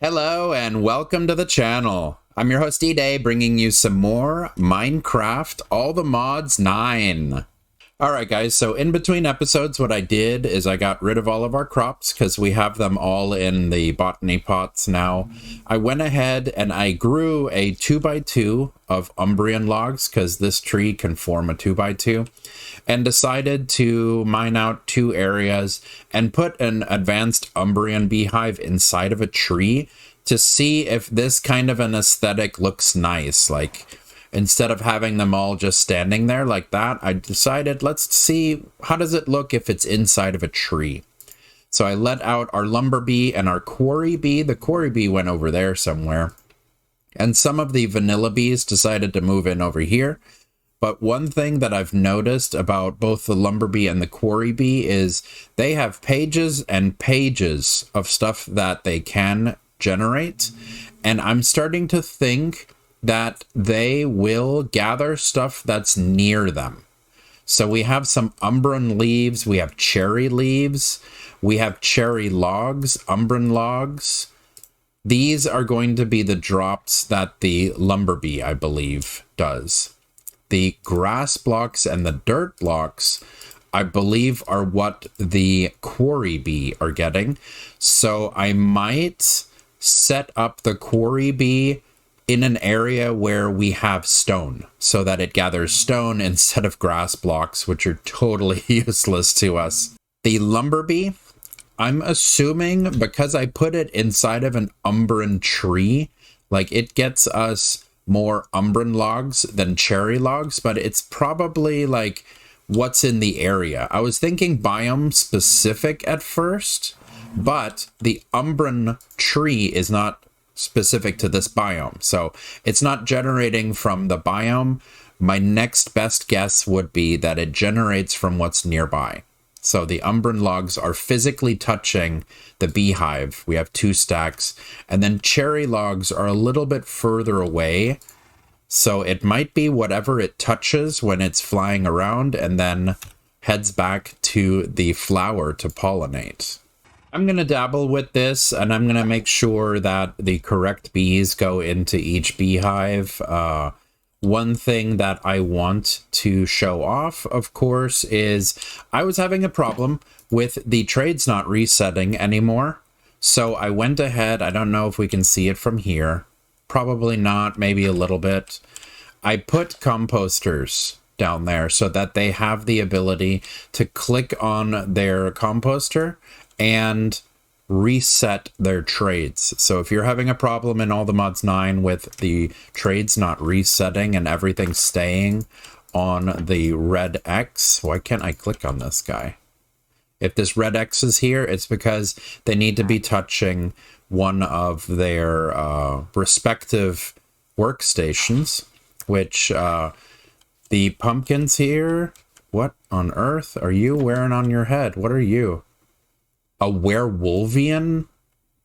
Hello and welcome to the channel. I'm your host E-Day, bringing you some more Minecraft All the Mods 9. Alright guys, so in between episodes what I did is I got rid of all of our crops because we have them all in the botany pots now. I went ahead and I grew a 2x2 of Umbrian logs because this tree can form a 2x2, and decided to mine out 2 areas and put an advanced Umbrian beehive inside of a tree to see if this kind of an aesthetic looks nice. Like, instead of having them all just standing there like that, I decided, let's see, how does it look if it's inside of a tree? So I let out our lumber bee and our quarry bee. The quarry bee went over there somewhere. And some of the vanilla bees decided to move in over here. But one thing that I've noticed about both the lumber bee and the quarry bee is they have pages and pages of stuff that they can generate. And I'm starting to think that they will gather stuff that's near them. So we have some umbran leaves, we have cherry leaves, we have cherry logs, umbran logs. These are going to be the drops that the lumber bee, I believe, does. The grass blocks and the dirt blocks, I believe, are what the quarry bee are getting. So I might set up the quarry bee in an area where we have stone so that it gathers stone instead of grass blocks, which are totally useless to us. The lumber bee, I'm assuming because I put it inside of an umbran tree, like it gets us more umbran logs than cherry logs, but it's probably like what's in the area. I was thinking biome specific at first, but the umbran tree is not specific to this biome, so it's not generating from the biome. My next best guess would be that it generates from what's nearby. So the umbran logs are physically touching the beehive. We have 2 stacks, and then cherry logs are a little bit further away, so it might be whatever it touches when it's flying around and then heads back to the flower to pollinate. I'm going to dabble with this, and I'm going to make sure that the correct bees go into each beehive. One thing that I want to show off, of course, is I was having a problem with the trades not resetting anymore. So I went ahead, I don't know if we can see it from here. Probably not, maybe a little bit. I put composters down there so that they have the ability to click on their composter and reset their trades. So if you're having a problem in All the Mods 9 with the trades not resetting and everything staying on the red X, why can't I click on this guy? If this red X is here, it's because they need to be touching one of their respective workstations, which the pumpkins here, what on earth are you wearing on your head? What are you? A werewolvian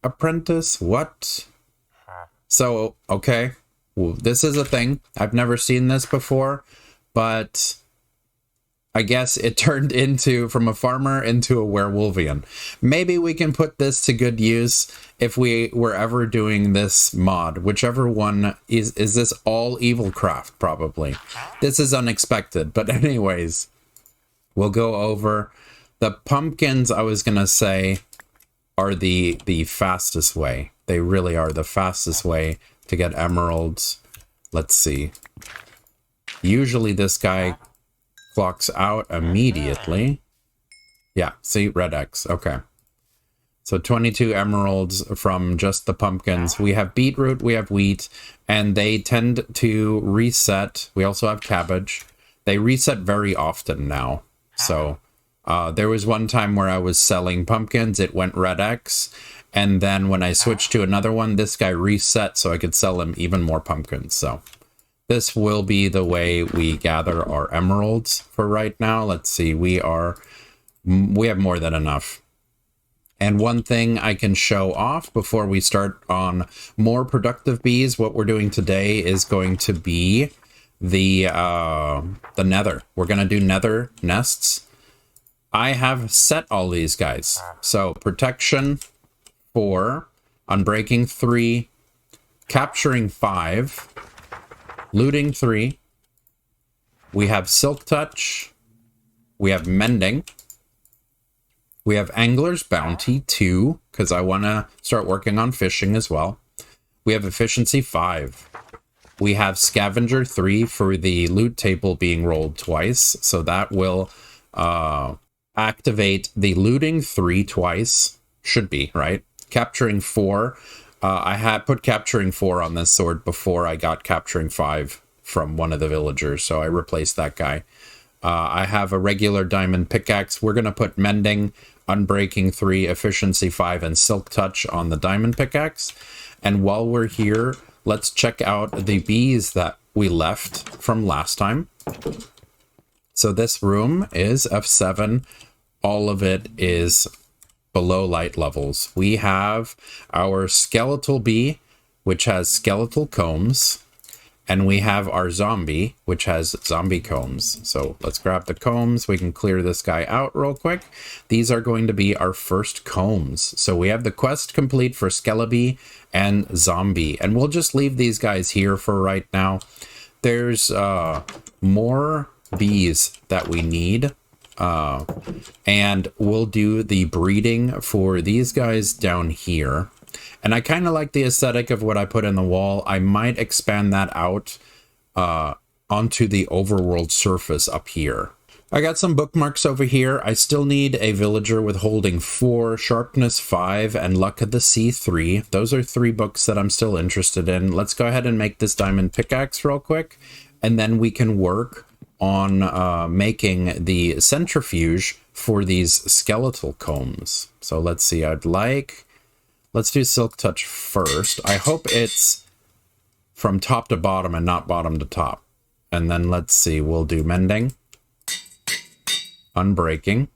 apprentice? What? So, okay. Well, this is a thing. I've never seen this before, but I guess it turned into, from a farmer into a werewolvian. Maybe we can put this to good use if we were ever doing this mod. Whichever one is this all evil craft? Probably. This is unexpected, but anyways, we'll go over. The pumpkins, I was going to say, are the fastest way. They really are the fastest way to get emeralds. Let's see. Usually this guy clocks out immediately. Yeah, see, red X. Okay. So 22 emeralds from just the pumpkins. We have beetroot, we have wheat, and they tend to reset. We also have cabbage. They reset very often now. So there was one time where I was selling pumpkins, it went red X, and then when I switched to another one, this guy reset so I could sell him even more pumpkins. So this will be the way we gather our emeralds for right now. Let's see, we have more than enough. And one thing I can show off before we start on more productive bees, what we're doing today is going to be the nether. We're going to do nether nests. I have set all these guys. So protection 4, unbreaking 3, capturing 5, looting 3. We have silk touch. We have mending. We have angler's bounty 2, because I want to start working on fishing as well. We have efficiency 5. We have scavenger 3 for the loot table being rolled twice, so that will activate the looting 3 twice. Should be, right? Capturing 4. I had put capturing 4 on this sword before I got capturing 5 from one of the villagers, so I replaced that guy. I have a regular diamond pickaxe. We're going to put mending, unbreaking 3, efficiency 5, and silk touch on the diamond pickaxe. And while we're here, let's check out the bees that we left from last time. So this room is F7. All of it is below light levels. We have our skeletal bee, which has skeletal combs. And we have our zombie, which has zombie combs. So let's grab the combs. We can clear this guy out real quick. These are going to be our first combs. So we have the quest complete for Skelebee and Zombie. And we'll just leave these guys here for right now. There's more bees that we need. And we'll do the breeding for these guys down here. And I kind of like the aesthetic of what I put in the wall. I might expand that out onto the overworld surface up here. I got some bookmarks over here. I still need a villager with holding 4, sharpness 5, and luck of the sea 3. Those are 3 books that I'm still interested in. Let's go ahead and make this diamond pickaxe real quick. And then we can work on making the centrifuge for these skeletal combs. So let's see, let's do silk touch first. I hope it's from top to bottom and not bottom to top. And then let's see, we'll do mending, unbreaking,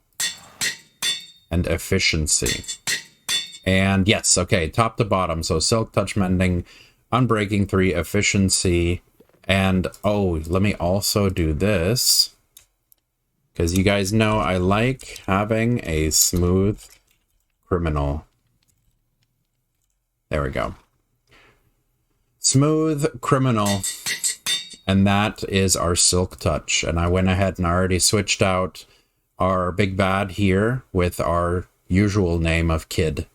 and efficiency. And yes, okay, top to bottom. So silk touch, mending, unbreaking 3, efficiency. And oh, let me also do this, because you guys know I like having a smooth criminal. There we go. Smooth criminal. And that is our silk touch. And I went ahead and already switched out our big bad here with our usual name of Kid.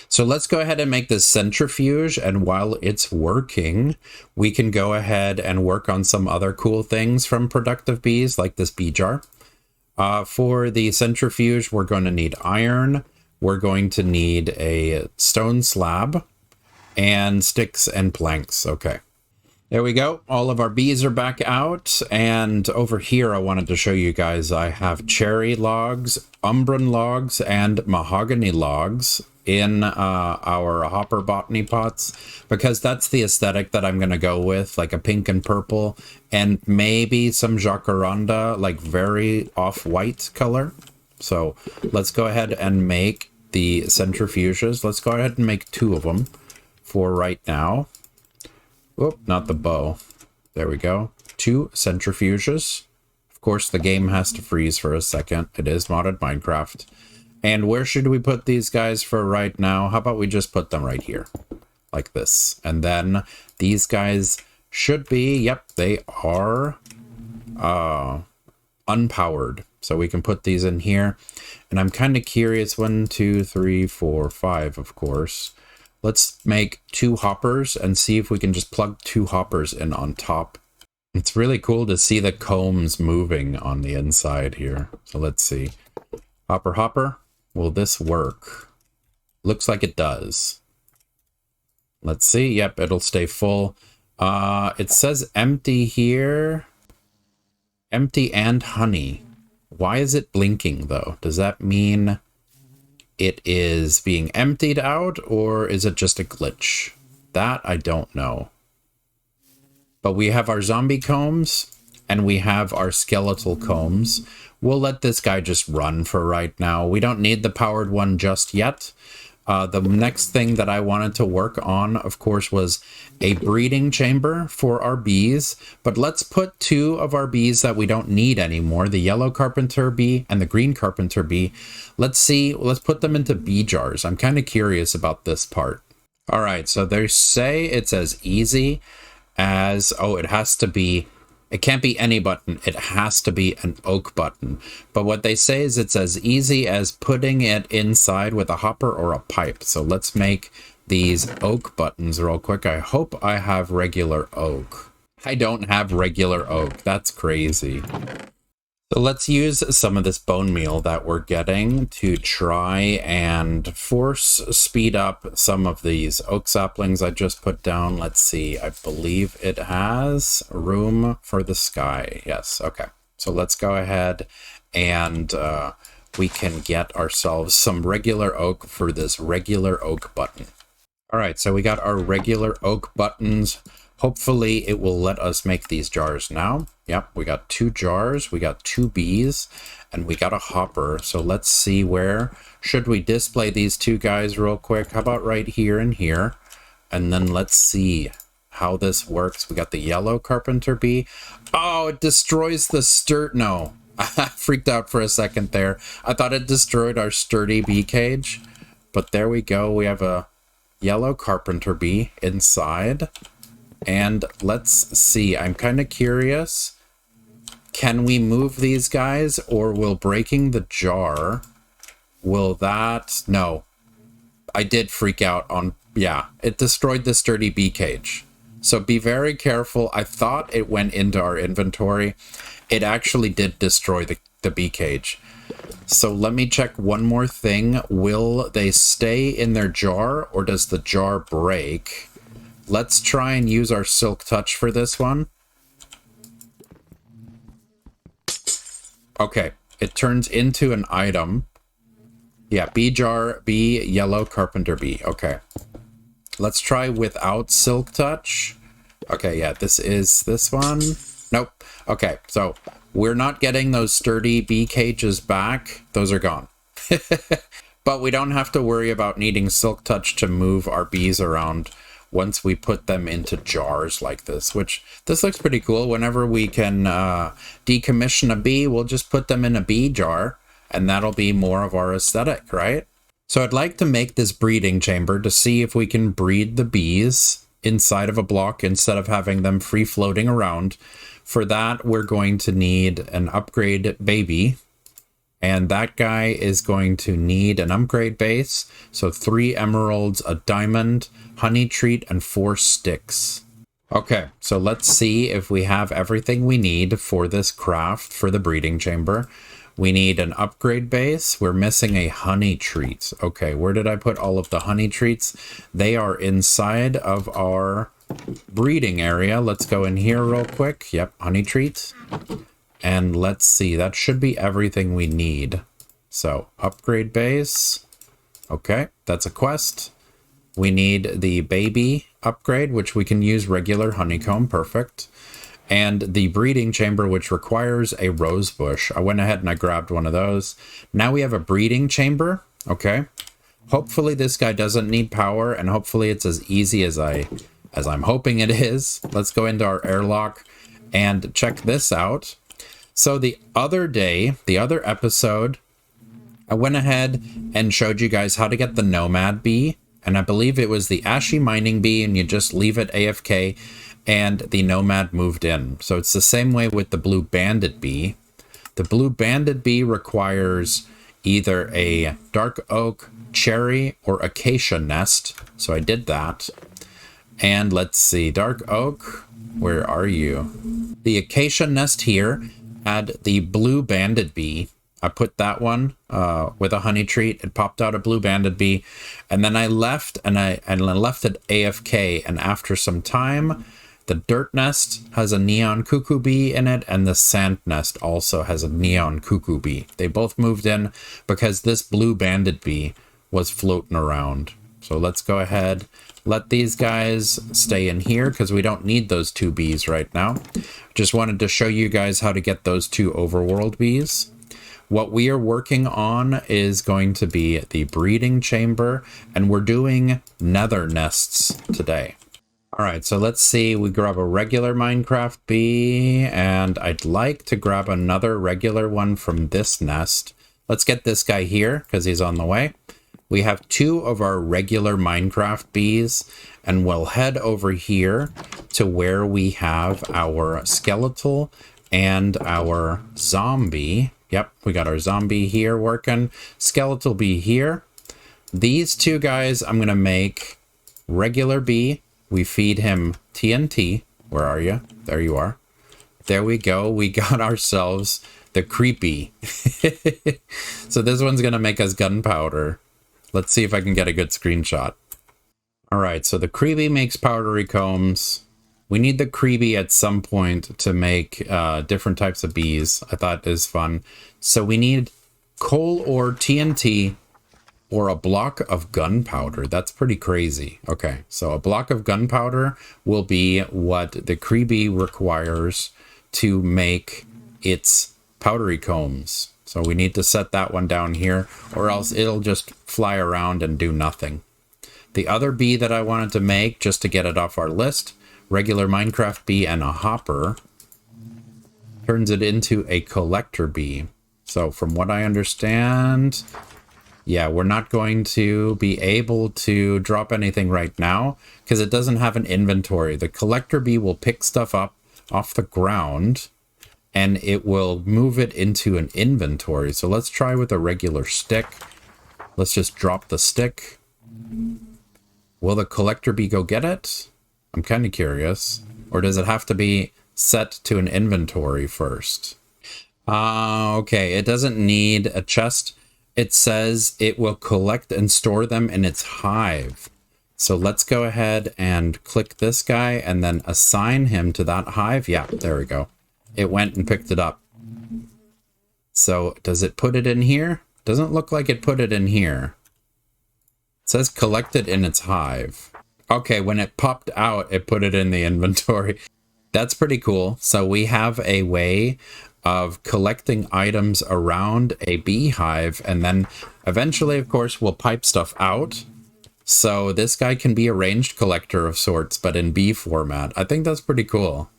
So let's go ahead and make this centrifuge. And while it's working, we can go ahead and work on some other cool things from productive bees, like this bee jar. For the centrifuge, we're going to need iron. We're going to need a stone slab. And sticks and planks. Okay. There we go. All of our bees are back out. And over here, I wanted to show you guys, I have cherry logs, umbran logs, and mahogany logs in our hopper botany pots, because that's the aesthetic that I'm going to go with, like a pink and purple, and maybe some jacaranda, like very off-white color. So let's go ahead and make the centrifuges. Let's go ahead and make 2 of them. For right now. Oop, not the bow. There we go. 2 centrifuges. Of course, the game has to freeze for a second. It is modded Minecraft. And where should we put these guys for right now? How about we just put them right here? Like this. And then these guys should be, yep, they are unpowered. So we can put these in here. And I'm kind of curious. 1, 2, 3, 4, 5, of course. Let's make 2 hoppers and see if we can just plug 2 hoppers in on top. It's really cool to see the combs moving on the inside here. So let's see. Hopper, hopper. Will this work? Looks like it does. Let's see. Yep, it'll stay full. It says empty here. Empty and honey. Why is it blinking though? Does that mean it is being emptied out, or is it just a glitch? That I don't know. But we have our zombie combs and we have our skeletal combs. We'll let this guy just run for right now. We don't need the powered one just yet. The next thing that I wanted to work on, of course, was a breeding chamber for our bees. But let's put 2 of our bees that we don't need anymore, the yellow carpenter bee and the green carpenter bee. Let's put them into bee jars. I'm kind of curious about this part. All right, so they say it's as easy as, oh, it has to be, it can't be any button. It has to be an oak button. But what they say is it's as easy as putting it inside with a hopper or a pipe. So let's make these oak buttons real quick. I hope I have regular oak. I don't have regular oak. That's crazy. So let's use some of this bone meal that we're getting to try and force speed up some of these oak saplings I just put down. Let's see, I believe it has room for the sky. Yes, okay. So let's go ahead and we can get ourselves some regular oak for this regular oak button. All right, so we got our regular oak buttons. Hopefully it will let us make these jars now. Yep, we got 2 jars, we got 2 bees, and we got a hopper. So let's see, where should we display these 2 guys real quick? How about right here and here? And then let's see how this works. We got the yellow carpenter bee. Oh, it destroys the no. I freaked out for a second there. I thought it destroyed our sturdy bee cage. But there we go, we have a yellow carpenter bee inside. And let's see, I'm kind of curious. Can we move these guys, or will breaking the jar, will that... No. I did freak out on... Yeah, it destroyed the sturdy bee cage. So be very careful. I thought it went into our inventory. It actually did destroy the bee cage. So let me check one more thing. Will they stay in their jar, or does the jar break? Let's try and use our silk touch for this one. Okay, it turns into an item. Yeah, bee jar, bee, yellow carpenter bee. Okay. Let's try without silk touch. Okay, yeah, this is this one. Nope. Okay, so we're not getting those sturdy bee cages back. Those are gone. But we don't have to worry about needing silk touch to move our bees around once we put them into jars like this, which this looks pretty cool. Whenever we can decommission a bee, we'll just put them in a bee jar, and that'll be more of our aesthetic, right? So I'd like to make this breeding chamber to see if we can breed the bees inside of a block instead of having them free floating around. For that, we're going to need an upgrade baby. And that guy is going to need an upgrade base. So 3 emeralds, a diamond, honey treat, and 4 sticks. Okay, so let's see if we have everything we need for this craft for the breeding chamber. We need an upgrade base. We're missing a honey treat. Okay, where did I put all of the honey treats? They are inside of our breeding area. Let's go in here real quick. Yep, honey treats. And let's see, that should be everything we need. So, upgrade base. Okay, that's a quest. We need the baby upgrade, which we can use regular honeycomb. Perfect. And the breeding chamber, which requires a rose bush. I went ahead and I grabbed one of those. Now we have a breeding chamber. Okay. Hopefully this guy doesn't need power, and hopefully it's as easy as I'm hoping it is. Let's go into our airlock and check this out. So the other day, the other episode, I went ahead and showed you guys how to get the nomad bee. And I believe it was the ashy mining bee, and you just leave it AFK and the nomad moved in. So it's the same way with the blue banded bee. The blue banded bee requires either a dark oak, cherry, or acacia nest. So I did that. And let's see, dark oak, where are you? The acacia nest here had the blue banded bee. I put that one with a honey treat. It popped out a blue banded bee, and then I left and I left it AFK. And after some time, the dirt nest has a neon cuckoo bee in it, and the sand nest also has a neon cuckoo bee. They both moved in because this blue banded bee was floating around. So let's go ahead, let these guys stay in here because we don't need those 2 bees right now. Just wanted to show you guys how to get those 2 overworld bees. What we are working on is going to be the breeding chamber, and we're doing nether nests today. All right, so let's see. We grab a regular Minecraft bee, and I'd like to grab another regular one from this nest. Let's get this guy here because he's on the way. we have 2 of our regular Minecraft bees, and we'll head over here to where we have our skeletal and our zombie. Yep, we got our zombie here working. Skeletal bee here. These 2 guys, I'm going to make regular bee. We feed him TNT. Where are you? There you are. There we go. We got ourselves the creepy. So this one's going to make us gunpowder. Let's see if I can get a good screenshot. All right, so the creepy makes powdery combs. We need the creepy at some point to make different types of bees. I thought is fun. So we need coal or TNT or a block of gunpowder. That's pretty crazy. Okay, so a block of gunpowder will be what the creepy requires to make its powdery combs. So we need to set that one down here, or else it'll just fly around and do nothing. The other bee that I wanted to make, just to get it off our list, regular Minecraft bee and a hopper, turns it into a collector bee. So from what I understand, yeah, we're not going to be able to drop anything right now because it doesn't have an inventory. The collector bee will pick stuff up off the ground and it will move it into an inventory. So let's try with a regular stick. Let's just drop the stick. Will the collector bee go get it? I'm kind of curious. Or does it have to be set to an inventory first? Okay, it doesn't need a chest. It says it will collect and store them in its hive. So let's go ahead and click this guy and then assign him to that hive. Yeah, there we go. It went and picked it up. So does it put it in here? Doesn't look like it put it in here. It says collect it in its hive. Okay, when it popped out, it put it in the inventory. That's pretty cool. So we have a way of collecting items around a beehive, and then eventually, of course, we'll pipe stuff out. So this guy can be a ranged collector of sorts, but in bee format. I think that's pretty cool.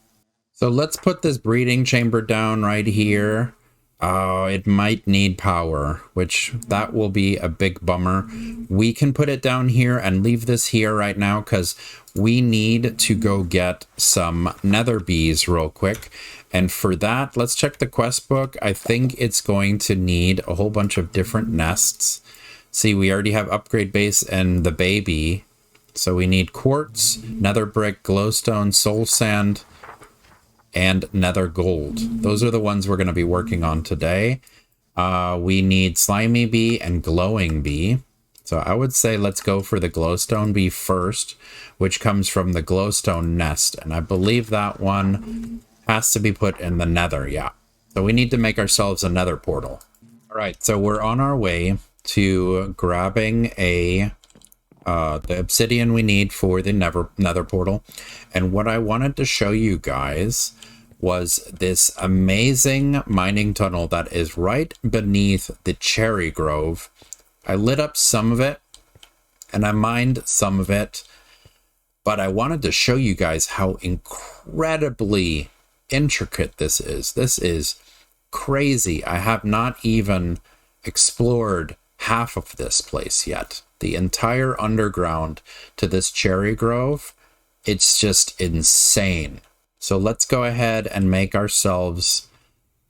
So let's put this breeding chamber down right here. Oh, it might need power, which that will be a big bummer. We can put it down here and leave this here right now because we need to go get some nether bees real quick. And for that, let's check the quest book. I think it's going to need a whole bunch of different nests. See, we already have upgrade base and the baby. So we need quartz, nether brick, glowstone, soul sand, and nether gold. Those are the ones we're going to be working on today. We need slimy bee and glowing bee. So I would say let's go for the glowstone bee first, which comes from the glowstone nest. And I believe that one has to be put in the nether, yeah. So we need to make ourselves a nether portal. All right, so we're on our way to grabbing the obsidian we need for the nether portal. And what I wanted to show you guys was this amazing mining tunnel that is right beneath the cherry grove. I lit up some of it and I mined some of it, but I wanted to show you guys how incredibly intricate this is. This is crazy. I have not even explored half of this place yet. The entire underground to this cherry grove, it's just insane. So let's go ahead and make ourselves,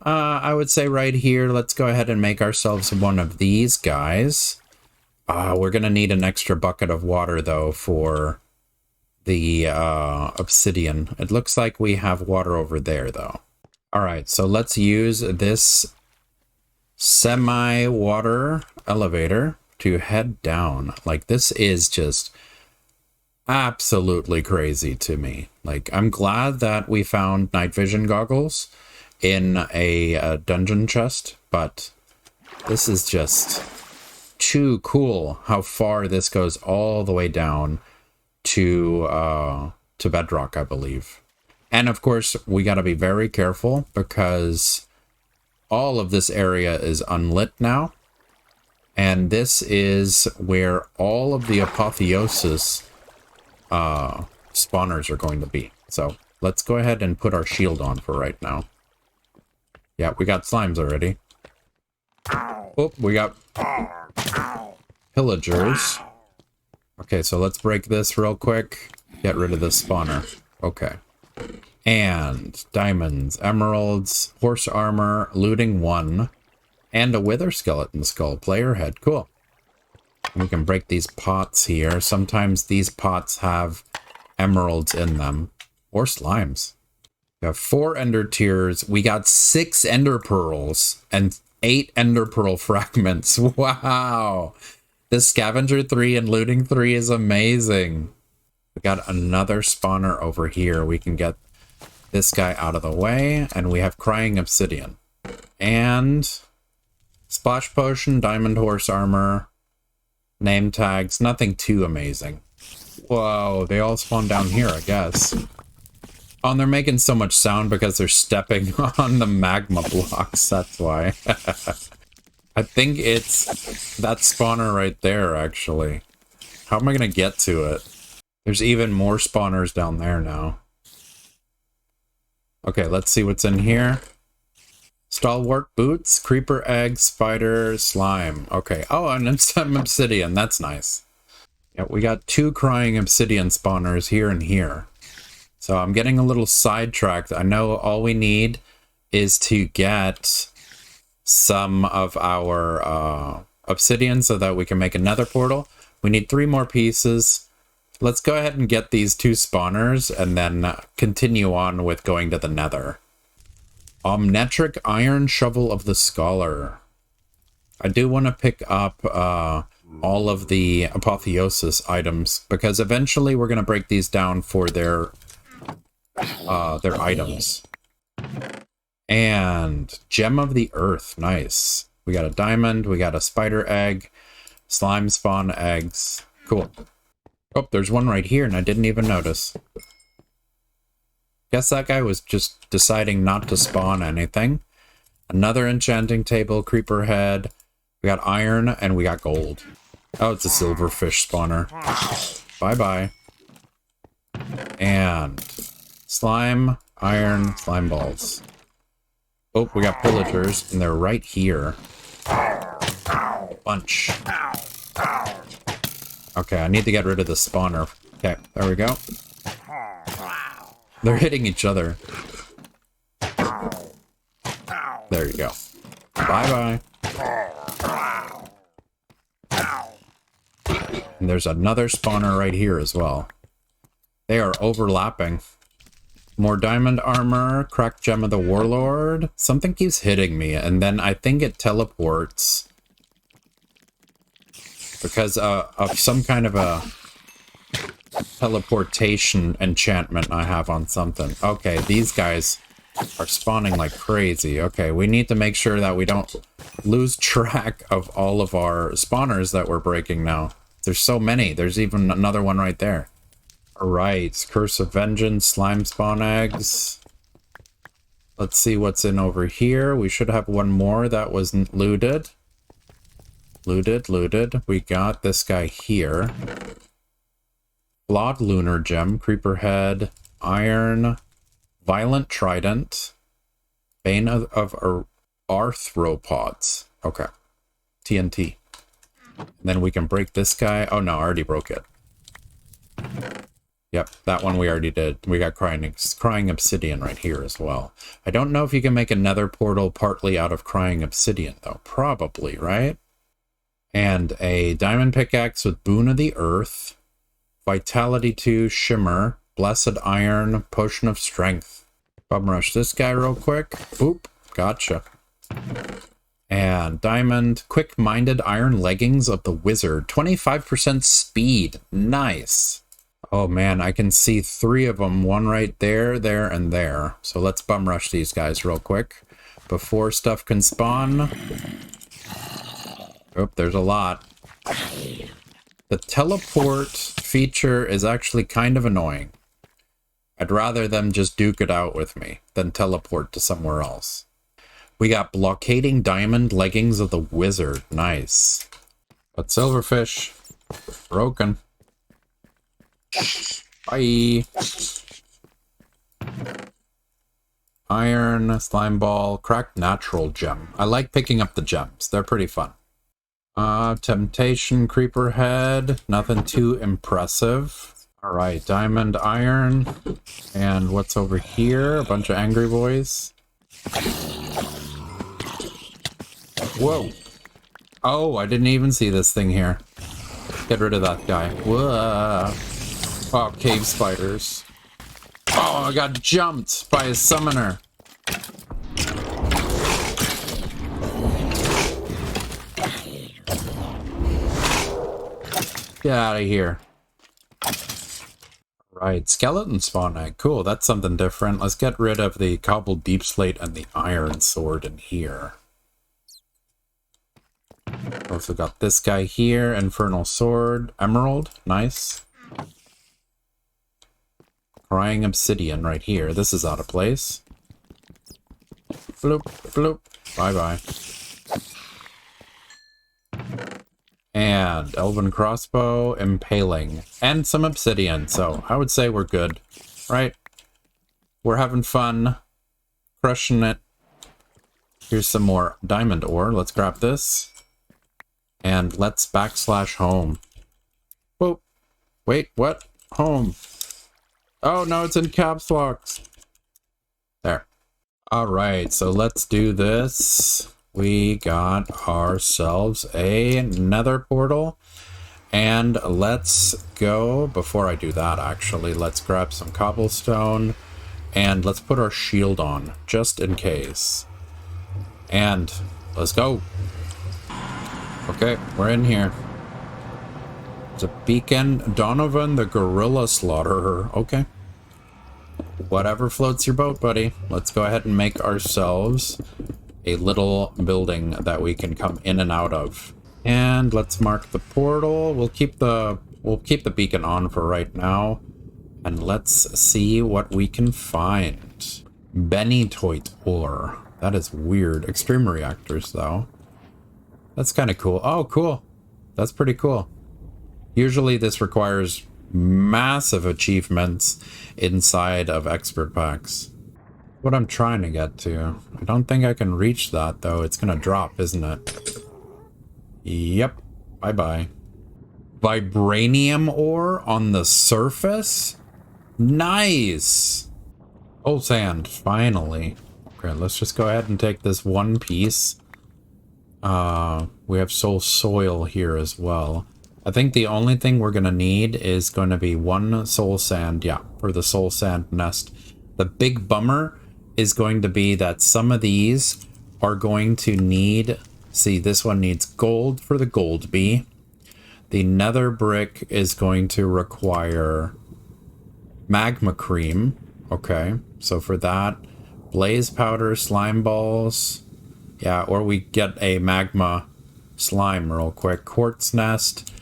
I would say right here, let's go ahead and make ourselves one of these guys. We're going to need an extra bucket of water, though, for the obsidian. It looks like we have water over there, though. All right, so let's use this semi-water elevator to head down. Like, this is just absolutely crazy to me. Like, I'm glad that we found night vision goggles in a dungeon chest, but this is just too cool how far this goes all the way down to bedrock, I believe. And of course, we got to be very careful because all of this area is unlit now. And this is where all of the apotheosis spawners are going to be. So let's go ahead and put our shield on for right now. Yeah, we got slimes already. Oh, we got... pillagers. Okay, so let's break this real quick. Get rid of this spawner. Okay. And diamonds, emeralds, horse armor, looting 1, and a wither skeleton skull. Player head. Cool. We can break these pots here. Sometimes these pots have emeralds in them. Or slimes. We have 4 ender tears. We got 6 ender pearls and 8 ender pearl fragments. Wow. The scavenger 3 and looting 3 is amazing. We got another spawner over here. We can get this guy out of the way. And we have crying obsidian. And splash potion, diamond horse armor, name tags. Nothing too amazing. Whoa, they all spawn down here, I guess. Oh, and they're making so much sound because they're stepping on the magma blocks. That's why. I think it's that spawner right there, actually. How am I going to get to it? There's even more spawners down there now. Okay, let's see what's in here. Stalwart boots, creeper egg, spider, slime. Okay. Oh, and some obsidian. That's nice. Yeah, we got 2 crying obsidian spawners here and here. So I'm getting a little sidetracked. I know all we need is to get some of our obsidian so that we can make a nether portal. We need 3 more pieces. Let's go ahead and get these 2 spawners and then continue on with going to the nether. Omnitric iron shovel of the scholar. I do want to pick up all of the apotheosis items because eventually we're going to break these down for their items. And gem of the earth. Nice. We got a diamond. We got a spider egg. Slime spawn eggs. Cool. Oh, there's one right here and I didn't even notice. Guess that guy was just deciding not to spawn anything. Another enchanting table, creeper head. We got iron and we got gold. Oh, it's a silverfish spawner. Bye-bye. And slime, iron, slime balls. Oh, we got pillagers and they're right here. Bunch. Okay, I need to get rid of the spawner. Okay, there we go. They're hitting each other. There you go. Bye-bye. And there's another spawner right here as well. They are overlapping. More diamond armor, cracked gem of the warlord. Something keeps hitting me, and then I think it teleports because of some kind of a teleportation enchantment I have on something. Okay, these guys are spawning like crazy. Okay, we need to make sure that we don't lose track of all of our spawners that we're breaking now. There's so many. There's even another one right there. Alright, Curse of Vengeance, slime spawn eggs. Let's see what's in over here. We should have one more that was looted. Looted. We got this guy here. Flawed lunar gem, creeper head, iron, violent trident, bane of arthropods. Okay. TNT. And then we can break this guy. Oh no, I already broke it. Yep, that one we already did. We got crying obsidian right here as well. I don't know if you can make a nether portal partly out of crying obsidian, though. Probably, right? And a diamond pickaxe with boon of the earth, vitality 2, shimmer, blessed iron, potion of strength. Bum rush this guy real quick. Boop, gotcha. And diamond, quick-minded iron leggings of the wizard, 25% speed. Nice. Oh man, I can see 3 of them. One right there, there, and there. So let's bum rush these guys real quick before stuff can spawn. Oh, there's a lot. The teleport feature is actually kind of annoying. I'd rather them just duke it out with me than teleport to somewhere else. We got blockading diamond leggings of the wizard. Nice. But silverfish, broken. Bye. Iron, slime ball, cracked natural gem. I like picking up the gems. They're pretty fun. Temptation creeper head. Nothing too impressive. Alright, diamond iron. And what's over here? A bunch of angry boys. Whoa. Oh, I didn't even see this thing here. Get rid of that guy. Whoa. Oh, cave spiders. Oh, I got jumped by a summoner. Get out of here. Right, skeleton spawn egg. Cool, that's something different. Let's get rid of the cobbled deep slate and the iron sword in here. Also got this guy here, infernal sword, emerald, nice. Crying obsidian right here. This is out of place. Bloop, bloop, bye-bye. And elven crossbow, impaling, and some obsidian. So I would say we're good, right? We're having fun, crushing it. Here's some more diamond ore. Let's grab this. And let's backslash home. Whoa. Wait, what? Home. Oh no, it's in caps locks. There. Alright, so let's do this. We got ourselves a nether portal. And let's go, before I do that actually, let's grab some cobblestone. And let's put our shield on, just in case. And let's go. Okay, we're in here. There's a beacon. Donovan the gorilla slaughterer. Okay. Whatever floats your boat, buddy. Let's go ahead and make ourselves a little building that we can come in and out of. And let's mark the portal. We'll keep the beacon on for right now. And let's see what we can find. Benitoite ore. That is weird. Extreme reactors, though. That's kind of cool. Oh, cool. That's pretty cool. Usually this requires massive achievements inside of expert packs. What I'm trying to get to. I don't think I can reach that, though. It's going to drop, isn't it? Yep. Bye-bye. Vibranium ore on the surface? Nice! Oh, sand. Finally. Okay, let's just go ahead and take this one piece. We have soul soil here as well. I think the only thing we're going to need is going to be one soul sand. Yeah, for the soul sand nest. The big bummer is going to be that some of these are going to need... See, this one needs gold for the gold bee. The nether brick is going to require magma cream. Okay, so for that, blaze powder, slime balls... Yeah, or we get a magma slime real quick. Quartz nest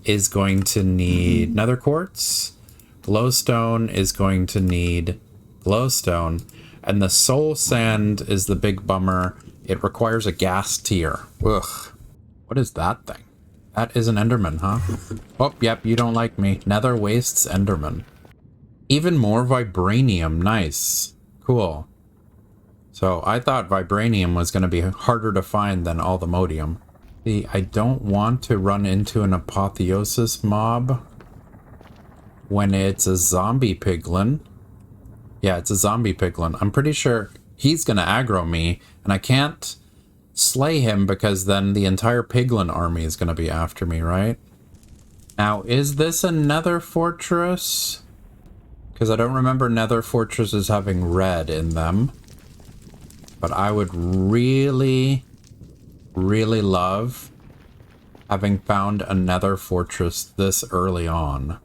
is going to need nether quartz. Glowstone is going to need glowstone. And the soul sand is the big bummer. It requires a gas tier. Ugh. What is that thing? That is an enderman, huh? Oh, yep, you don't like me. Nether wastes enderman. Even more vibranium. Nice. Cool. So I thought vibranium was going to be harder to find than all the modium. See, I don't want to run into an apotheosis mob when it's a zombie piglin. Yeah, it's a zombie piglin. I'm pretty sure he's going to aggro me, and I can't slay him because then the entire piglin army is going to be after me, right? Now, is this a nether fortress? Because I don't remember nether fortresses having red in them. But I would really, really love having found a nether fortress this early on.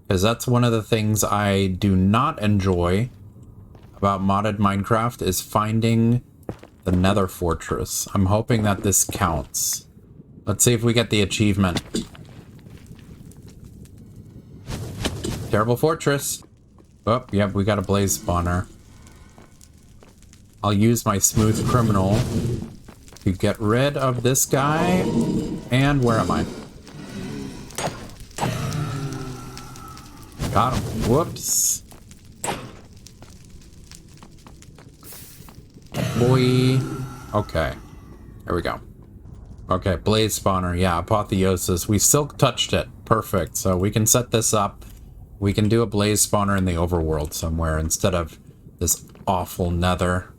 Because that's one of the things I do not enjoy about modded Minecraft is finding the nether fortress. I'm hoping that this counts. Let's see if we get the achievement. Terrible fortress. Oh, yep, we got a blaze spawner. I'll use my smooth criminal to get rid of this guy. And where am I? Got him. Whoops. Boy. Okay. There we go. Okay, blaze spawner. Yeah, apotheosis. We still touched it. Perfect. So we can set this up. We can do a blaze spawner in the overworld somewhere instead of this awful nether.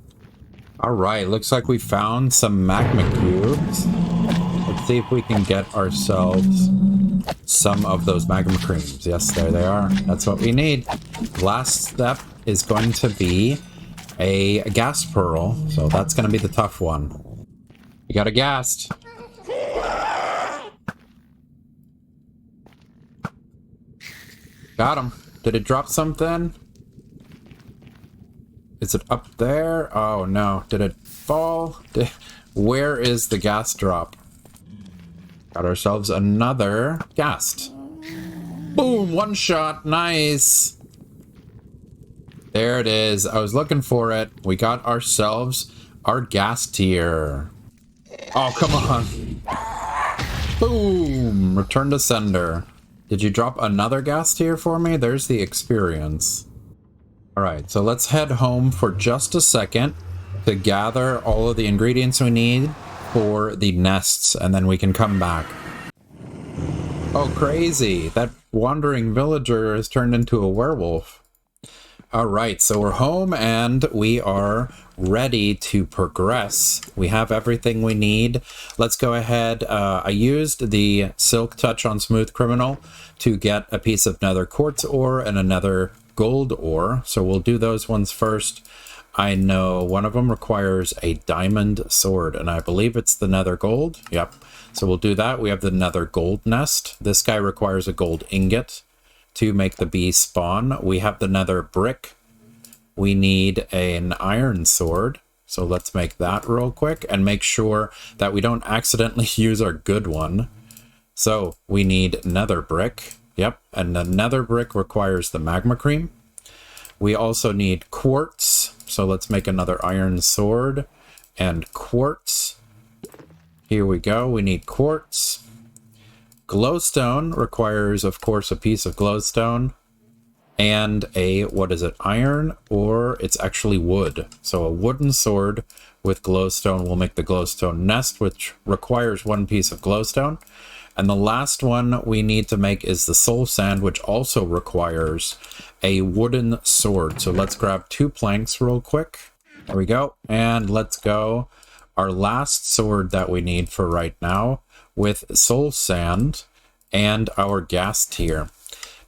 Alright, looks like we found some magma cubes. Let's see if we can get ourselves some of those magma creams. Yes, there they are. That's what we need. Last step is going to be a gas pearl. So that's going to be the tough one. You got a ghast. Got him. Did it drop something? Is it up there? Oh no. Did it fall? Where is the gas drop? Got ourselves another ghast. Boom! One shot. Nice. There it is. I was looking for it. We got ourselves our ghast tier. Oh, come on. Boom! Return to sender. Did you drop another ghast tier for me? There's the experience. Alright, so let's head home for just a second to gather all of the ingredients we need for the nests, and then we can come back. Oh, crazy! That wandering villager has turned into a werewolf. Alright, so we're home and we are ready to progress. We have everything we need. Let's go ahead. I used the Silk Touch on Smooth Criminal to get a piece of nether quartz ore and another gold ore. So we'll do those ones first. I know one of them requires a diamond sword, and I believe it's the nether gold. Yep. So we'll do that. We have the nether gold nest. This guy requires a gold ingot to make the bee spawn. We have the nether brick. We need an iron sword. So let's make that real quick and make sure that we don't accidentally use our good one. So we need nether brick. Yep. And the nether brick requires the magma cream. We also need quartz. So let's make another iron sword and quartz. Here we go. We need quartz. Glowstone requires, of course, a piece of glowstone and a, what is it, iron, or it's actually wood. So a wooden sword with glowstone will make the glowstone nest, which requires one piece of glowstone. And the last one we need to make is the soul sand, which also requires a wooden sword. So let's grab 2 planks real quick. There we go. And let's go. Our last sword that we need for right now with soul sand and our ghast tier.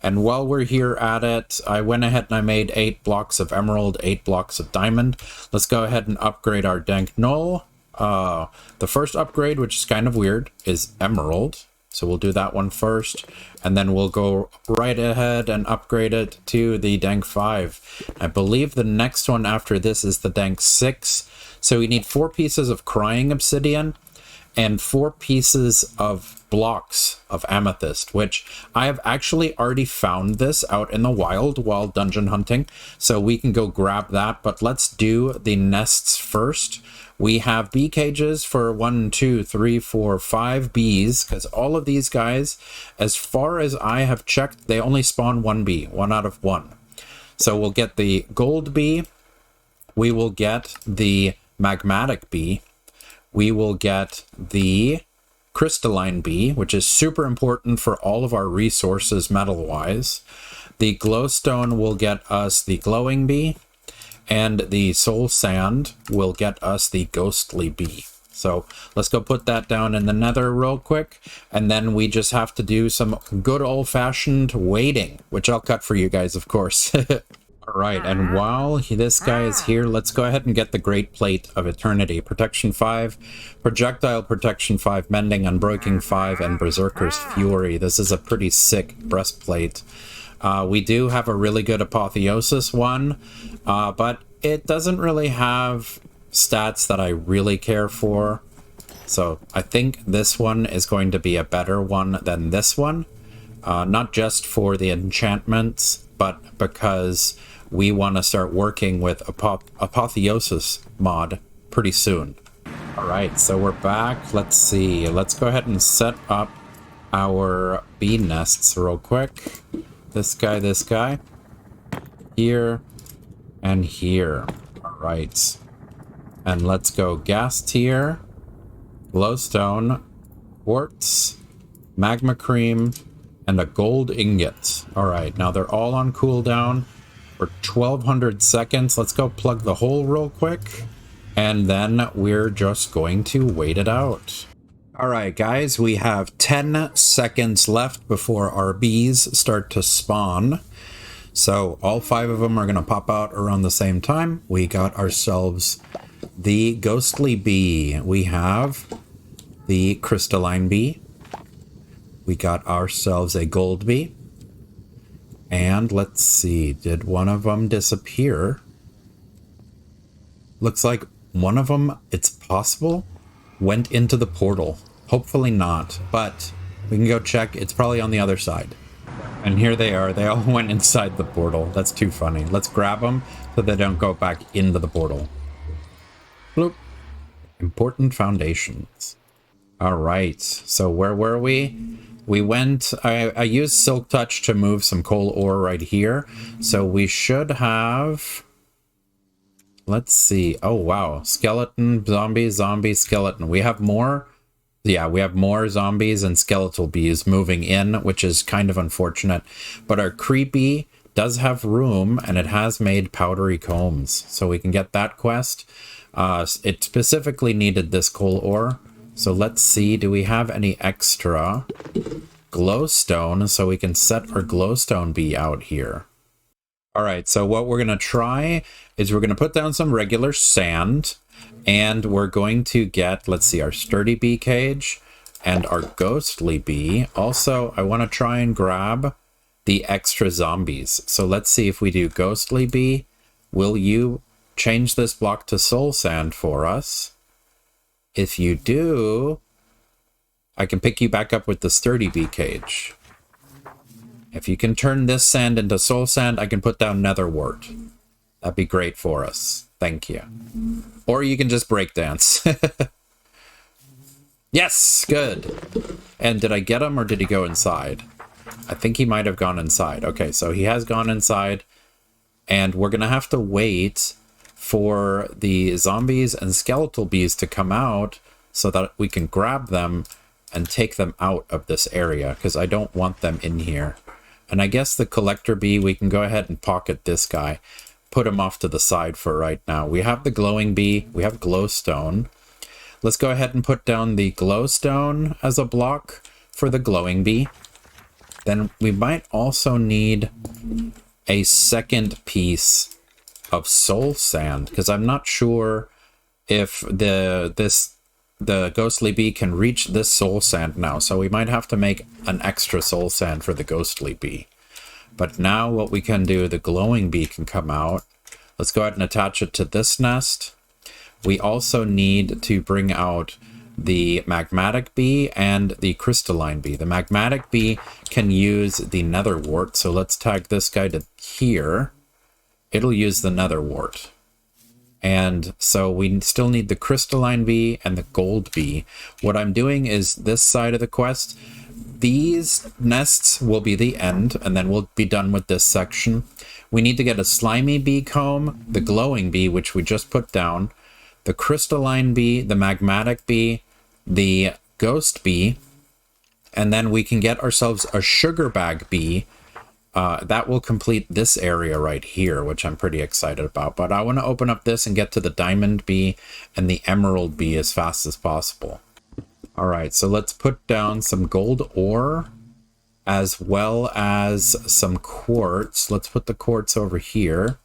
And while we're here at it, I went ahead and I made 8 blocks of emerald, 8 blocks of diamond. Let's go ahead and upgrade our dank null. The first upgrade, which is kind of weird, is emerald. So we'll do that one first, and then we'll go right ahead and upgrade it to the dank 5. I believe the next one after this is the dank 6. So we need 4 pieces of crying obsidian and 4 pieces of blocks of amethyst, which I have actually already found this out in the wild while dungeon hunting. So we can go grab that, but let's do the nests first. We have bee cages for 1, 2, 3, 4, 5 bees, because all of these guys, as far as I have checked, they only spawn 1 bee, 1 out of 1. So we'll get the gold bee, we will get the magmatic bee, we will get the crystalline bee, which is super important for all of our resources metal-wise. The glowstone will get us the glowing bee, and the soul sand will get us the ghostly bee. So let's go put that down in the nether real quick, and then we just have to do some good old-fashioned waiting, which I'll cut for you guys, of course. All right, and while this guy is here, let's go ahead and get the Great Plate of Eternity. Protection 5, Projectile Protection 5, Mending, Unbreaking 5, and Berserker's Fury. This is a pretty sick breastplate. We do have a really good Apotheosis one, but it doesn't really have stats that I really care for. So I think this one is going to be a better one than this one. Not just for the enchantments, but because we want to start working with Apotheosis mod pretty soon. All right, so we're back. Let's see. Let's go ahead and set up our bee nests real quick. This guy, here, and here. All right. And let's go ghast tier, glowstone, quartz, magma cream, and a gold ingot. All right, now they're all on cooldown for 1200 seconds. Let's go plug the hole real quick, and then we're just going to wait it out. All right, guys, we have 10 seconds left before our bees start to spawn. So all 5 of them are going to pop out around the same time. We got ourselves the ghostly bee. We have the crystalline bee. We got ourselves a gold bee. And let's see, did one of them disappear? Looks like one of them, it's possible, went into the portal. Hopefully not, but we can go check. It's probably on the other side. And here they are. They all went inside the portal. That's too funny. Let's grab them so they don't go back into the portal. Bloop. Important foundations. All right. So where were we? We went... I used Silk Touch to move some coal ore right here. So we should have... Let's see. Oh, wow. Skeleton, zombie, zombie, skeleton. We have more... Yeah, we have more zombies and skeletal bees moving in, which is kind of unfortunate. But our creepy does have room, and it has made powdery combs. So we can get that quest. It specifically needed this coal ore. So let's see, do we have any extra glowstone so we can set our glowstone bee out here? All right, so what we're going to try is we're going to put down some regular sand. And we're going to get, let's see, our sturdy bee cage and our ghostly bee. Also, I want to try and grab the extra zombies. So let's see if we do ghostly bee. Will you change this block to soul sand for us? If you do, I can pick you back up with the sturdy bee cage. If you can turn this sand into soul sand, I can put down nether wart. That'd be great for us. Thank you. Or you can just break dance. Yes, good. And did I get him or did he go inside? I think he might have gone inside. Okay, so he has gone inside. And we're going to have to wait for the zombies and skeletal bees to come out so that we can grab them and take them out of this area, because I don't want them in here. And I guess the collector bee, we can go ahead and pocket this guy. Put him off to the side for right now. We have the glowing bee. We have glowstone. Let's go ahead and put down the glowstone as a block for the glowing bee. Then we might also need a second piece of soul sand, because I'm not sure if the ghostly bee can reach this soul sand now. So we might have to make an extra soul sand for the ghostly bee. But now what we can do, the glowing bee can come out. Let's go ahead and attach it to this nest. We also need to bring out the magmatic bee and the crystalline bee. The magmatic bee can use the nether wart. So let's tag this guy to here. It'll use the nether wart. And so we still need the crystalline bee and the gold bee. What I'm doing is this side of the quest, these nests will be the end, and then we'll be done with this section. We need to get a slimy bee comb, the glowing bee, which we just put down, the crystalline bee, the magmatic bee, the ghost bee, and then we can get ourselves a sugar bag bee. That will complete this area right here, which I'm pretty excited about. But I want to open up this and get to the diamond bee and the emerald bee as fast as possible. All right, so let's put down some gold ore as well as some quartz. Let's put the quartz over here.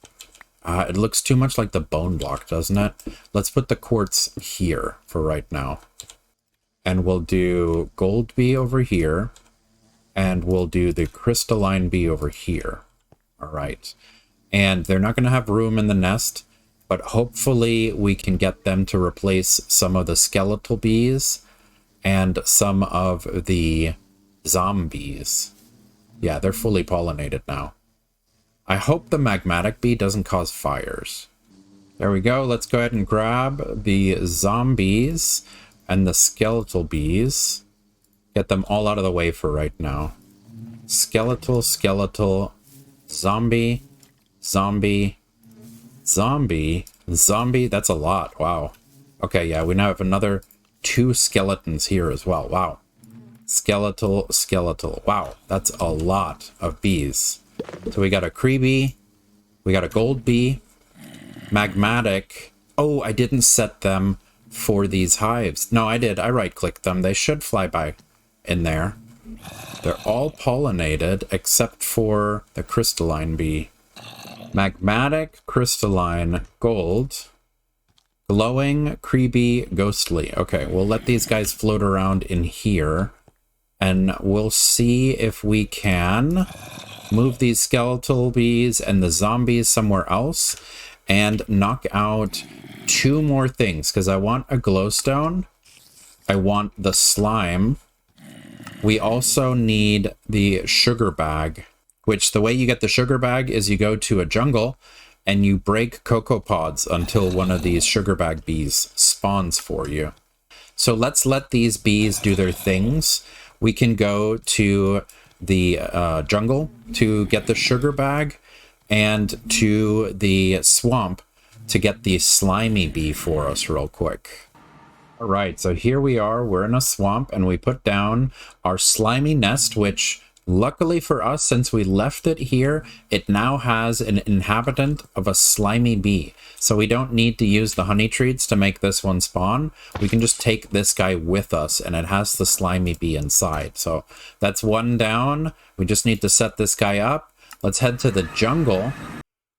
It looks too much like the bone block, doesn't it? Let's put the quartz here for right now. And we'll do gold bee over here. And we'll do the crystalline bee over here. All right. And they're not going to have room in the nest, but hopefully we can get them to replace some of the skeletal bees and some of the zombies. Yeah, they're fully pollinated now. I hope the magmatic bee doesn't cause fires. There we go. Let's go ahead and grab the zombies and the skeletal bees. Get them all out of the way for right now. Skeletal, skeletal, zombie, zombie, zombie, zombie. That's a lot. Wow. Okay, yeah, we now have another 2 skeletons here as well. Wow. skeletal. Wow, that's a lot of bees. So we got a creepy, we got a gold bee, magmatic. Oh, I didn't set them for these hives. No, I did. I right-clicked them. They should fly by in there. They're all pollinated except for the crystalline bee. Magmatic, crystalline, gold, glowing, creepy, ghostly. Okay, we'll let these guys float around in here, and we'll see if we can move these skeletal bees and the zombies somewhere else and knock out 2 more things, because I want a glowstone. I want the slime. We also need the sugar bag, which the way you get the sugar bag is you go to a jungle and you break cocoa pods until one of these sugar bag bees spawns for you. So let's let these bees do their things. We can go to the jungle to get the sugar bag and to the swamp to get the slimy bee for us real quick. All right, so here we are. We're in a swamp and we put down our slimy nest, which luckily for us, since we left it here, it now has an inhabitant of a slimy bee. So we don't need to use the honey treats to make this one spawn. We can just take this guy with us and it has the slimy bee inside. So that's 1 down. We just need to set this guy up. Let's head to the jungle.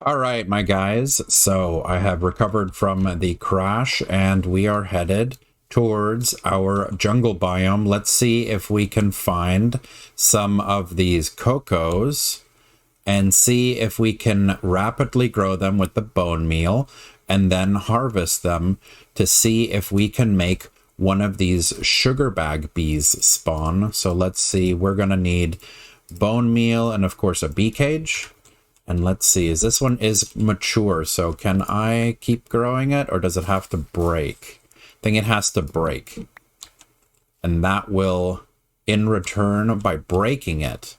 All right, my guys. So I have recovered from the crash and we are headed towards our jungle biome. Let's see if we can find some of these cocos and see if we can rapidly grow them with the bone meal and then harvest them to see if we can make one of these sugar bag bees spawn. So let's see, we're gonna need bone meal and of course a bee cage. And let's see, this one is mature, so can I keep growing it or does it have to break? I think it has to break. And that will, in return, by breaking it,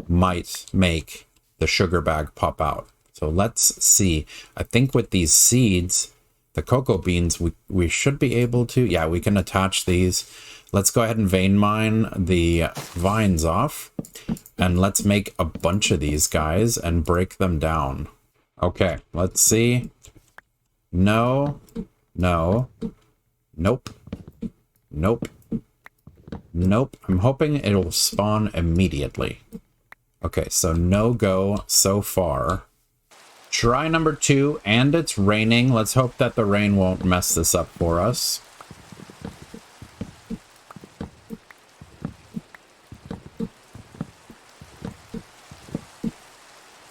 might make the sugar bag pop out. So let's see. I think with these seeds, the cocoa beans, we should be able to, yeah, we can attach these. Let's go ahead and vein mine the vines off. And let's make a bunch of these guys and break them down. Okay, let's see. No, no, nope, nope, nope. I'm hoping it'll spawn immediately. Okay, so no go so far. Try number 2, and it's raining. Let's hope that the rain won't mess this up for us.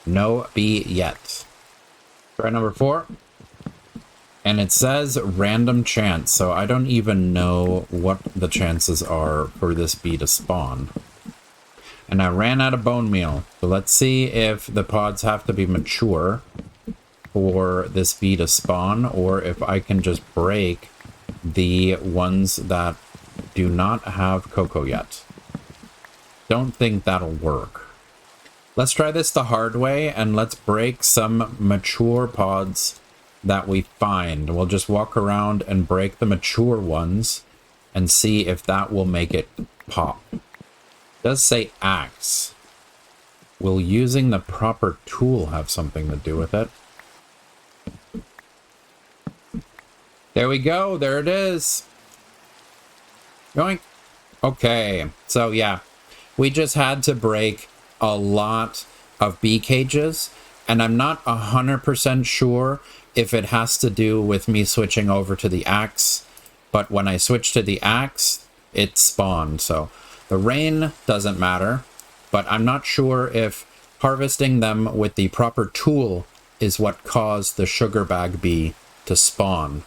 No bee yet. Try number 4. And it says random chance, so I don't even know what the chances are for this bee to spawn. And I ran out of bone meal. So let's see if the pods have to be mature for this bee to spawn, or if I can just break the ones that do not have cocoa yet. Don't think that'll work. Let's try this the hard way, and let's break some mature pods that we find. We'll just walk around and break the mature ones and see if that will make it pop. It does say axe. Will using the proper tool have something to do with it? There we go. There it is. Going. Okay. So yeah, we just had to break a lot of bee cages, and I'm not 100% sure if it has to do with me switching over to the axe, but when I switched to the axe, it spawned. So the rain doesn't matter, but I'm not sure if harvesting them with the proper tool is what caused the sugar bag bee to spawn.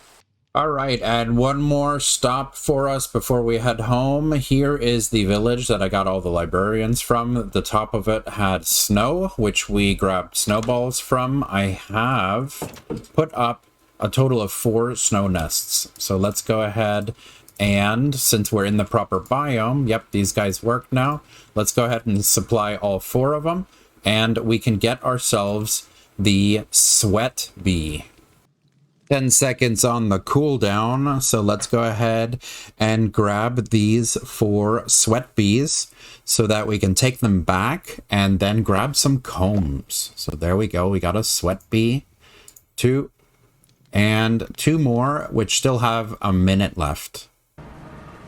All right, and one more stop for us before we head home. Here is the village that I got all the librarians from. The top of it had snow, which we grabbed snowballs from. I have put up a total of 4 snow nests. So let's go ahead and, since we're in the proper biome, yep, these guys work now. Let's go ahead and supply all 4 of them, and we can get ourselves the sweat bee. 10 seconds on the cooldown, so let's go ahead and grab these 4 sweat bees so that we can take them back and then grab some combs. So there we go, we got a sweat bee, 2, and 2 more, which still have a minute left.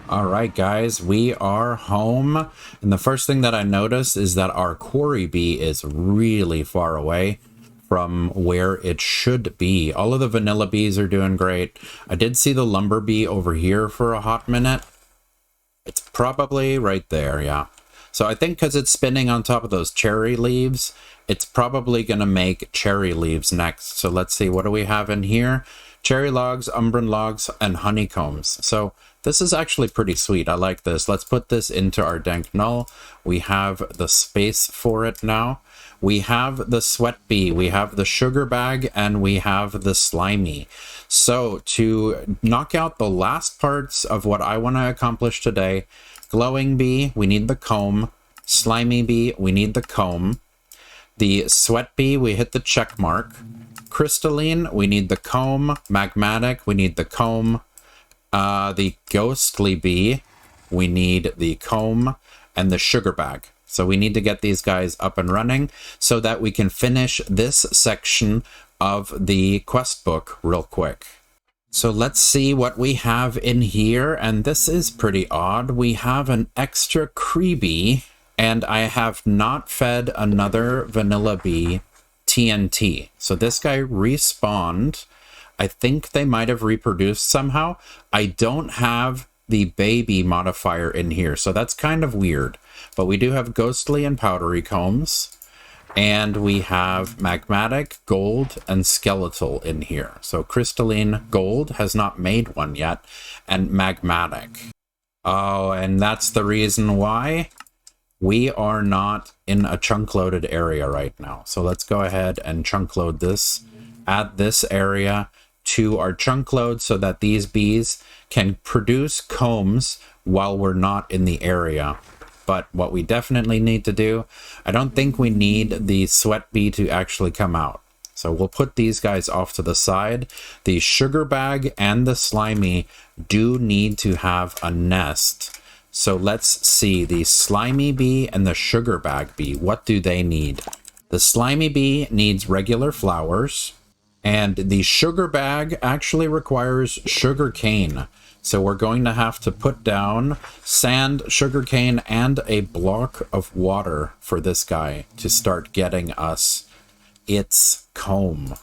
All right, guys, we are home. And the first thing that I noticed is that our quarry bee is really far away from where it should be. All of the vanilla bees are doing great. I did see the lumber bee over here for a hot minute. It's probably right there, yeah. So I think because it's spinning on top of those cherry leaves, it's probably going to make cherry leaves next. So let's see, what do we have in here? Cherry logs, umbran logs, and honeycombs. So this is actually pretty sweet. I like this. Let's put this into our dank null. We have the space for it now. We have the sweat bee, we have the sugar bag, and we have the slimy. So to knock out the last parts of what I want to accomplish today, glowing bee, we need the comb. Slimy bee, we need the comb. The sweat bee, we hit the check mark. Crystalline, we need the comb. Magmatic, we need the comb. The ghostly bee, we need the comb, and the sugar bag. So we need to get these guys up and running so that we can finish this section of the quest book real quick. So let's see what we have in here, and this is pretty odd. We have an extra creebie, and I have not fed another vanilla bee TNT. So this guy respawned. I think they might have reproduced somehow. I don't have the baby modifier in here, so that's kind of weird. But we do have ghostly and powdery combs, and we have magmatic, gold, and skeletal in here. So crystalline gold has not made one yet, and magmatic. Oh, and that's the reason why we are not in a chunk loaded area right now. So let's go ahead and chunk load this, add this area to our chunk load so that these bees can produce combs while we're not in the area. But what we definitely need to do, I don't think we need the sweat bee to actually come out. So we'll put these guys off to the side. The sugar bag and the slimy do need to have a nest. So let's see, the slimy bee and the sugar bag bee, what do they need? The slimy bee needs regular flowers, and the sugar bag actually requires sugar cane. So we're going to have to put down sand, sugar cane, and a block of water for this guy to start getting us its comb.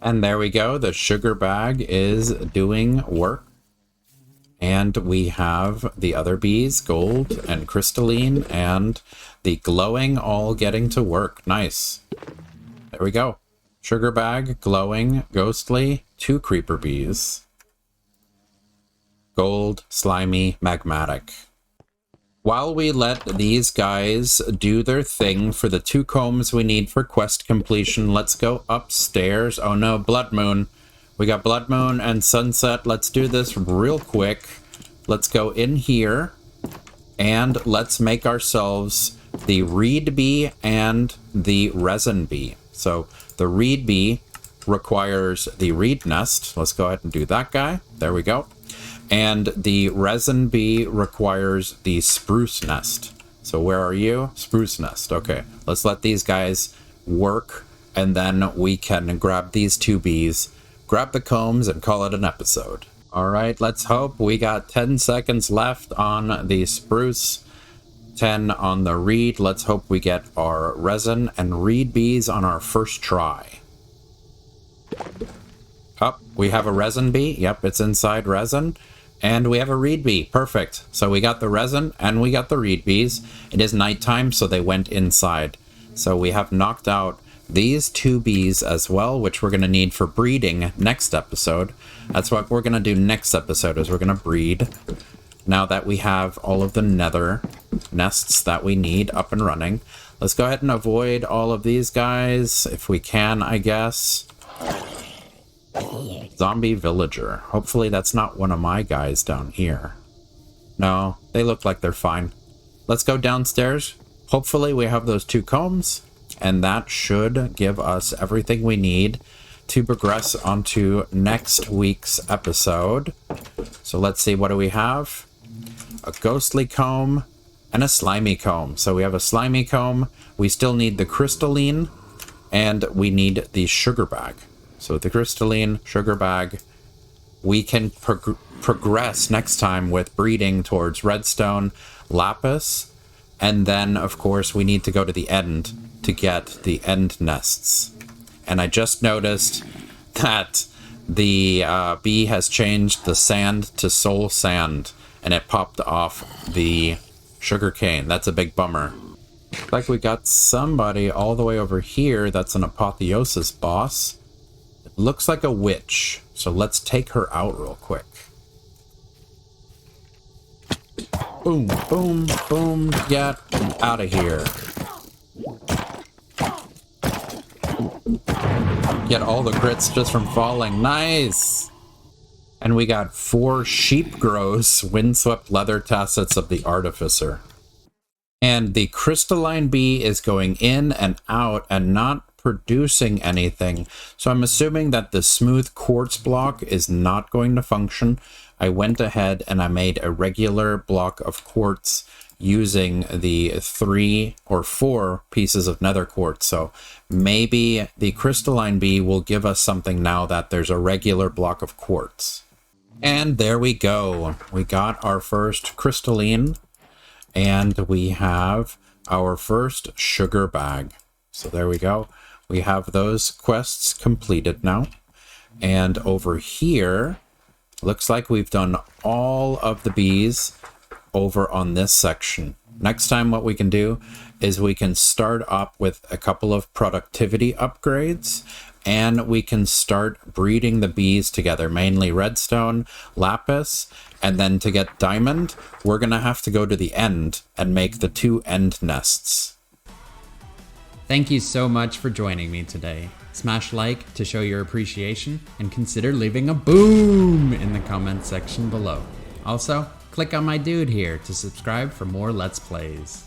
And there we go, the sugar bag is doing work. And we have the other bees, gold and crystalline, and the glowing all getting to work. Nice. There we go. Sugar bag, glowing, ghostly, 2 creeper bees. Gold, slimy, magmatic. While we let these guys do their thing for the 2 combs we need for quest completion, let's go upstairs. Oh no, blood moon. We got blood moon and sunset. Let's do this real quick. Let's go in here and let's make ourselves the reed bee and the resin bee. So the reed bee requires the reed nest. Let's go ahead and do that guy. There we go. And the resin bee requires the spruce nest. So where are you? Spruce nest. Okay, let's let these guys work, and then we can grab these 2 bees, grab the combs, and call it an episode. All right, let's hope. We got 10 seconds left on the spruce, 10 on the reed. Let's hope we get our resin and reed bees on our first try. Oh, we have a resin bee. Yep, it's inside resin. And we have a reed bee. Perfect. So we got the resin and we got the reed bees. It is nighttime, so they went inside. So we have knocked out these 2 bees as well, which we're going to need for breeding next episode. That's what we're going to do next episode, is we're going to breed. Now that we have all of the nether nests that we need up and running, let's go ahead and avoid all of these guys if we can, I guess. Zombie villager. Hopefully that's not one of my guys down here. No, they look like they're fine. Let's go downstairs. Hopefully we have those 2 combs, and that should give us everything we need. to progress onto next week's episode. So let's see, what do we have? A ghostly comb and a slimy comb. So we have a slimy comb. We still need the crystalline, and we need the sugar bag. So the crystalline, sugar bag, we can progress next time with breeding towards redstone, lapis, and then, of course, we need to go to the end to get the end nests. And I just noticed that the bee has changed the sand to soul sand, and it popped off the sugarcane. That's a big bummer. Like we got somebody all the way over here that's an apotheosis boss. It looks like a witch, so let's take her out real quick. Boom, boom, boom, get out of here. Get all the crits just from falling. Nice! And we got 4 sheep grows, windswept leather tassets of the artificer. And the crystalline bee is going in and out and not producing anything. So I'm assuming that the smooth quartz block is not going to function. I went ahead and I made a regular block of quartz using the 3 or 4 pieces of nether quartz. So maybe the crystalline bee will give us something now that there's a regular block of quartz. And there we go. We got our first crystalline, and we have our first sugar bag. So there we go. We have those quests completed now. And over here, looks like we've done all of the bees over on this section. Next time what we can do is we can start up with a couple of productivity upgrades, and we can start breeding the bees together, mainly redstone, lapis, and then to get diamond, we're going to have to go to the end and make the 2 end nests. Thank you so much for joining me today. Smash like to show your appreciation, and consider leaving a boom in the comment section below. Also, click on my dude here to subscribe for more Let's Plays.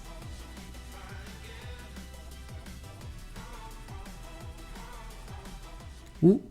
Ooh.